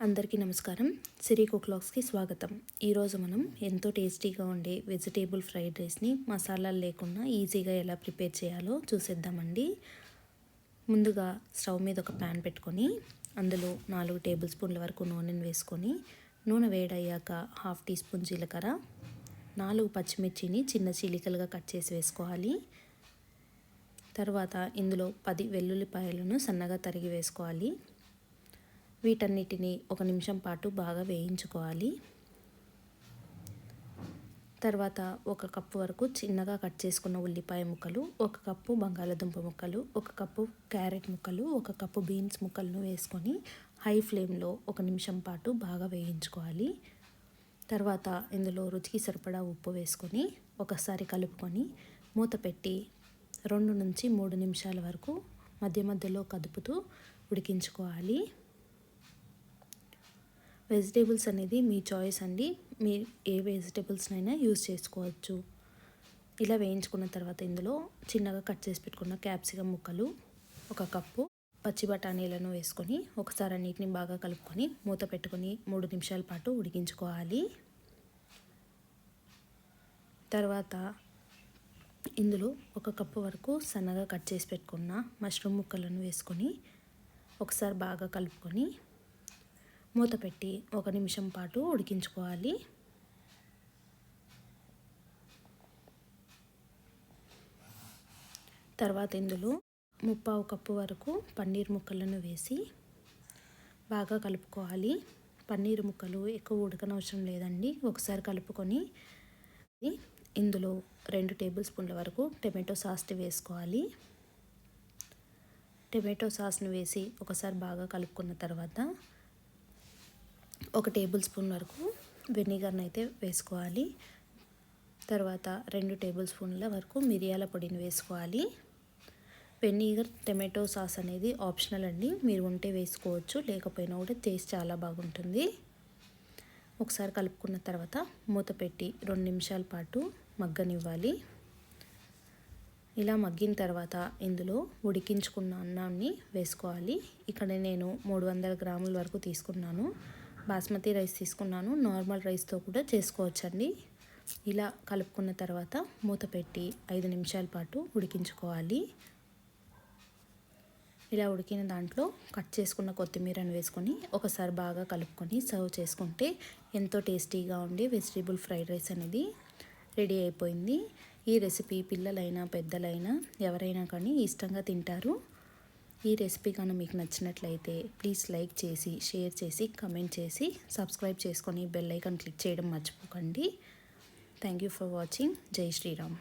అందరికీ నమస్కారం. సిరి కుక్లాక్స్కి స్వాగతం. ఈరోజు మనం ఎంతో టేస్టీగా ఉండే వెజిటేబుల్ ఫ్రైడ్ రైస్ని మసాలాలు లేకుండా ఈజీగా ఎలా ప్రిపేర్ చేయాలో చూసేద్దామండి. ముందుగా స్టవ్ మీద ఒక ప్యాన్ పెట్టుకొని అందులో 4 టేబుల్ స్పూన్ల వరకు నూనెను వేసుకొని నూనె వేడయ్యాక 1/2 టీ స్పూన్ జీలకర్ర, 4 పచ్చిమిర్చిని చిన్న చీలికలుగా కట్ చేసి వేసుకోవాలి. తర్వాత ఇందులో 10 వెల్లుల్లిపాయలను సన్నగా తరిగి వేసుకోవాలి. వీటన్నిటిని 1 నిమిషం పాటు బాగా వేయించుకోవాలి. తర్వాత 1 కప్పు వరకు చిన్నగా కట్ చేసుకున్న ఉల్లిపాయ ముక్కలు, 1 కప్పు బంగాళదుంప ముక్కలు, 1 కప్పు క్యారెట్ ముక్కలు, 1 కప్పు బీన్స్ ముక్కలను వేసుకొని హై ఫ్లేమ్లో 1 నిమిషం పాటు బాగా వేయించుకోవాలి. తర్వాత ఇందులో రుచికి సరిపడా ఉప్పు వేసుకొని ఒకసారి కలుపుకొని మూత పెట్టి 2 నుంచి 3 నిమిషాల వరకు మధ్య మధ్యలో కదుపుతూ ఉడికించుకోవాలి. వెజిటేబుల్స్ అనేది మీ చాయిస్ అండి. మీరు ఏ వెజిటేబుల్స్నైనా యూజ్ చేసుకోవచ్చు. ఇలా వేయించుకున్న తర్వాత ఇందులో చిన్నగా కట్ చేసి పెట్టుకున్న క్యాప్సికమ్ ముక్కలు, 1 కప్పు పచ్చి బఠానీలను వేసుకొని ఒకసారి అన్నిటిని బాగా కలుపుకొని మూత పెట్టుకొని 3 నిమిషాల పాటు ఉడికించుకోవాలి. తర్వాత ఇందులో 1 కప్పు వరకు సన్నగా కట్ చేసి పెట్టుకున్న మష్రూమ్ ముక్కలను వేసుకొని ఒకసారి బాగా కలుపుకొని మూత పెట్టి 1 నిమిషం పాటు ఉడికించుకోవాలి. తర్వాత ఇందులో 3/4 కప్పు వరకు పన్నీర్ ముక్కలను వేసి బాగా కలుపుకోవాలి. పన్నీర్ ముక్కలు ఎక్కువ ఉడకనవసరం లేదండి. ఒకసారి కలుపుకొని ఇందులో 2 టేబుల్ స్పూన్ల వరకు టమాటో సాస్ని వేసుకోవాలి. టమాటో సాస్ను వేసి ఒకసారి బాగా కలుపుకున్న తర్వాత 1 టేబుల్ స్పూన్ వరకు వెనిగర్ని అయితే వేసుకోవాలి. తర్వాత 2 టేబుల్ స్పూన్ల వరకు మిరియాల పొడిని వేసుకోవాలి. వెనిగర్ టమాటో సాస్ అనేది ఆప్షనల్ అండి. మీరు ఉంటే వేసుకోవచ్చు, లేకపోయినా కూడా టేస్ట్ చాలా బాగుంటుంది. ఒకసారి కలుపుకున్న తర్వాత మూత పెట్టి 2 నిమిషాల పాటు మగ్గనివ్వాలి. ఇలా మగ్గిన తర్వాత ఇందులో ఉడికించుకున్న అన్నాన్ని వేసుకోవాలి. ఇక్కడ నేను 300 గ్రాముల వరకు తీసుకున్నాను. బాస్మతి రైస్ తీసుకున్నాను. నార్మల్ రైస్తో కూడా చేసుకోవచ్చండి. ఇలా కలుపుకున్న తర్వాత మూత పెట్టి 5 నిమిషాల పాటు ఉడికించుకోవాలి. ఇలా ఉడికిన దాంట్లో కట్ చేసుకున్న కొత్తిమీరను వేసుకొని ఒకసారి బాగా కలుపుకొని సర్వ్ చేసుకుంటే ఎంతో టేస్టీగా ఉండే వెజిటేబుల్ ఫ్రైడ్ రైస్ అనేది రెడీ అయిపోయింది. ఈ రెసిపీ పిల్లలైనా పెద్దలైనా ఎవరైనా కానీ ఇష్టంగా తింటారు. ఈ రెసిపీ కానీ మీకు నచ్చినట్లయితే ప్లీజ్ లైక్ చేసి, షేర్ చేసి, కమెంట్ చేసి, సబ్స్క్రైబ్ చేసుకొని బెల్ ఐకాన్ క్లిక్ చేయడం మర్చిపోకండి. Thank you for watching. జై శ్రీరామ్.